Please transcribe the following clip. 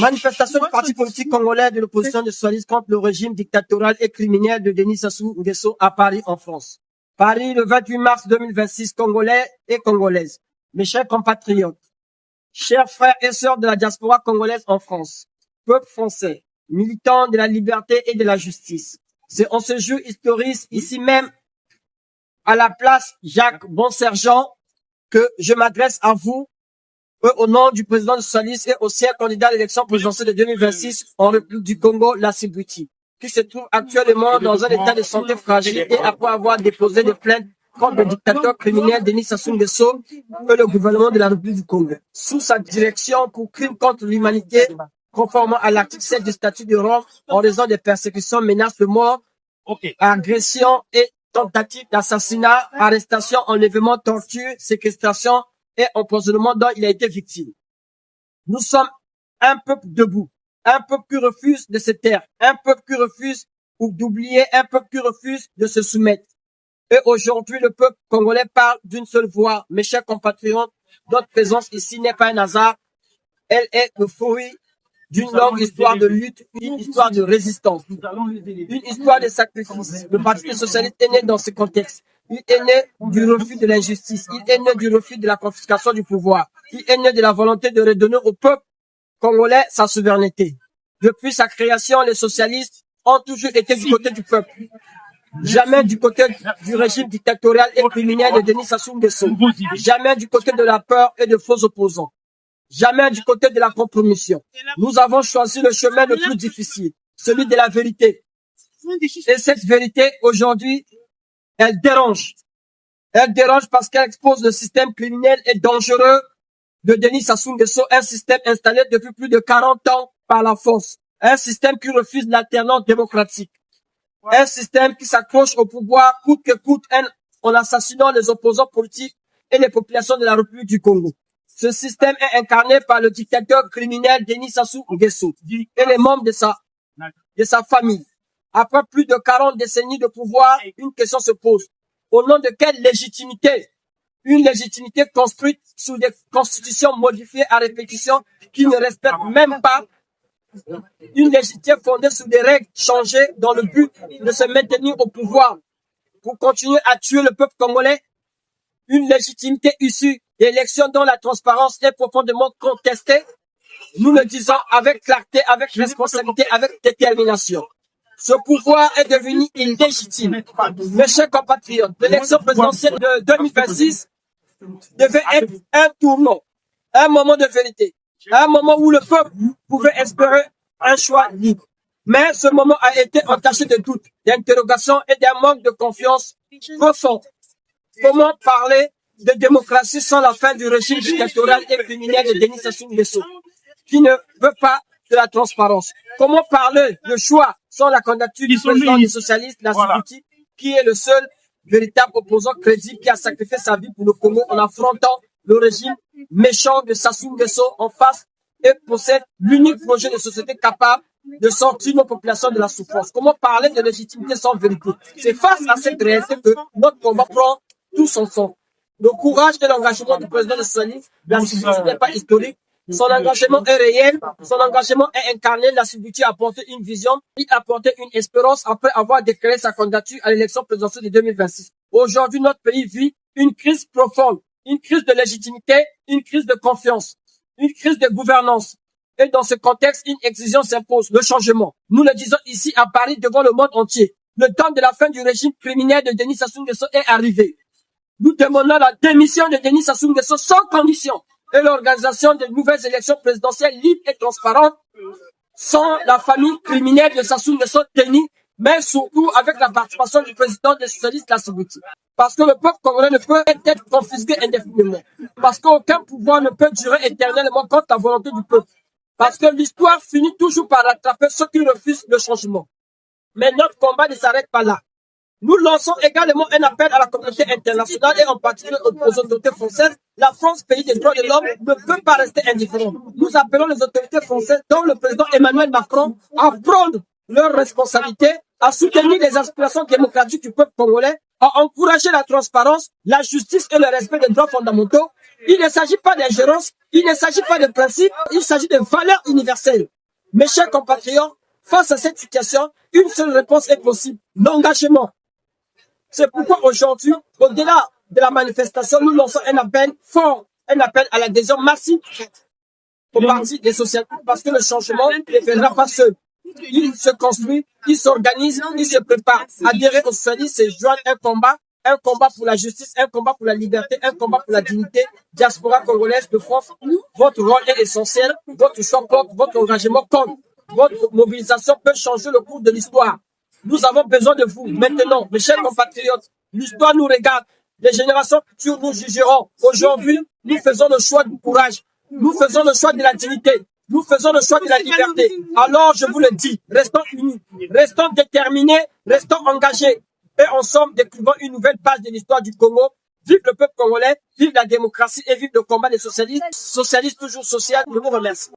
Manifestation du parti politique congolais de l'opposition socialiste contre le régime dictatorial et criminel de Denis Sassou Nguesso à Paris, en France. Paris, le 28 mars 2026, Congolais et Congolaises. Mes chers compatriotes, chers frères et sœurs de la diaspora congolaise en France, peuple français, militants de la liberté et de la justice, c'est en ce jour historique, ici même, à la place Jacques Bonsergent, que je m'adresse à vous, au nom du président socialiste et ancien candidat à l'élection présidentielle de 2026 en République du Congo, Lassy Bouty, qui se trouve actuellement dans un état de santé fragile et après avoir déposé des plaintes contre le dictateur criminel Denis Sassou Nguesso et le gouvernement de la République du Congo. Sous sa direction pour crimes contre l'humanité, conformément à l'article 7 du statut de Rome, en raison des persécutions, menaces de mort, agressions et tentatives d'assassinat, arrestation, enlèvement, torture, séquestration et empoisonnement dont il a été victime. Nous sommes un peuple debout, un peuple qui refuse de se taire, un peuple qui refuse ou d'oublier, un peuple qui refuse de se soumettre. Et aujourd'hui, le peuple congolais parle d'une seule voix. Mes chers compatriotes, notre présence ici n'est pas un hasard. Elle est le fruit d'une longue histoire de lutte, une histoire de résistance, une histoire de sacrifice. Le Parti socialiste est né dans ce contexte. Il est né du refus de l'injustice. Il est né du refus de la confiscation du pouvoir. Il est né de la volonté de redonner au peuple congolais sa souveraineté. Depuis sa création, les socialistes ont toujours été du côté du peuple. Jamais du côté du régime dictatorial et criminel de Denis Sassou Nguesso. Jamais du côté de la peur et de faux opposants. Jamais du côté de la compromission. Nous avons choisi le chemin le plus difficile, celui de la vérité. Et cette vérité, aujourd'hui, elle dérange. Elle dérange parce qu'elle expose le système criminel et dangereux de Denis Sassou Nguesso, un système installé depuis plus de 40 ans par la force. Un système qui refuse l'alternance démocratique. Un système qui s'accroche au pouvoir coûte que coûte en assassinant les opposants politiques et les populations de la République du Congo. Ce système est incarné par le dictateur criminel Denis Sassou Nguesso et les membres de sa famille. Après plus de 40 décennies de pouvoir, une question se pose. Au nom de quelle légitimité? Une légitimité construite sous des constitutions modifiées à répétition qui ne respectent même pas. Une légitimité fondée sur des règles changées dans le but de se maintenir au pouvoir pour continuer à tuer le peuple congolais. Une légitimité issue d'élections dont la transparence est profondément contestée. Nous le disons avec clarté, avec responsabilité, avec détermination. Ce pouvoir est devenu illégitime. Mes chers compatriotes, l'élection présidentielle de 2026 devait être un tournant, un moment de vérité, un moment où le peuple pouvait espérer un choix libre. Mais ce moment a été entaché de doutes, d'interrogations et d'un manque de confiance profond. Comment parler de démocratie sans la fin du régime dictatorial et criminel de Denis Sassou Nguesso, qui ne veut pas de la transparence? Comment parler de choix sans la candidature du président des socialistes, Lassy Bouty, qui est le seul véritable opposant crédible qui a sacrifié sa vie pour le Congo en affrontant le régime méchant de Sassou Nguesso en face et possède l'unique projet de société capable de sortir nos populations de la souffrance? Comment parler de légitimité sans vérité? C'est face à cette réalité que notre combat prend tout son sens. Le courage et l'engagement du président de socialiste, Lassy Bouty n'est pas historique. Son engagement est réel, son engagement est incarné. Lassy Bouty a apporté une vision, il a apporté une espérance après avoir déclaré sa candidature à l'élection présidentielle de 2026. Aujourd'hui, notre pays vit une crise profonde, une crise de légitimité, une crise de confiance, une crise de gouvernance. Et dans ce contexte, une exigence s'impose, le changement. Nous le disons ici à Paris devant le monde entier. Le temps de la fin du régime criminel de Denis Sassou Nguesso est arrivé. Nous demandons la démission de Denis Sassou Nguesso sans condition et l'organisation de nouvelles élections présidentielles libres et transparentes sans la famille criminelle de Sassou Nguesso dénie, mais surtout avec la participation du président des socialistes, Lassy Bouty. Parce que le peuple congolais ne peut être confisqué indéfiniment. Parce qu'aucun pouvoir ne peut durer éternellement contre la volonté du peuple. Parce que l'histoire finit toujours par rattraper ceux qui refusent le changement. Mais notre combat ne s'arrête pas là. Nous lançons également un appel à la communauté internationale et en particulier aux autorités françaises. La France, pays des droits de l'homme, ne peut pas rester indifférente. Nous appelons les autorités françaises, dont le président Emmanuel Macron, à prendre leurs responsabilités, à soutenir les aspirations démocratiques du peuple congolais, à encourager la transparence, la justice et le respect des droits fondamentaux. Il ne s'agit pas d'ingérence, Il ne s'agit pas de principes, il s'agit de valeurs universelles. Mes chers compatriotes, face à cette situation, une seule réponse est possible, l'engagement. C'est pourquoi aujourd'hui, au-delà de la manifestation, nous lançons un appel fort, un appel à l'adhésion massive au parti des socialistes, parce que le changement ne viendra pas seul. Il se construit, il s'organise, il se prépare. Adhérer aux socialistes, c'est joindre un combat pour la justice, un combat pour la liberté, un combat pour la dignité. Diaspora congolaise de France, votre rôle est essentiel, votre choix compte, votre engagement compte. Votre mobilisation peut changer le cours de l'histoire. Nous avons besoin de vous. Maintenant, mes chers compatriotes, l'histoire nous regarde. Les générations futures nous jugeront. Aujourd'hui, nous faisons le choix du courage. Nous faisons le choix de la dignité. Nous faisons le choix de la liberté. Alors, je vous le dis, restons unis, restons déterminés, restons engagés. Et ensemble, découvrons une nouvelle page de l'histoire du Congo. Vive le peuple congolais, vive la démocratie et vive le combat des socialistes. Socialistes toujours social. Je vous remercie.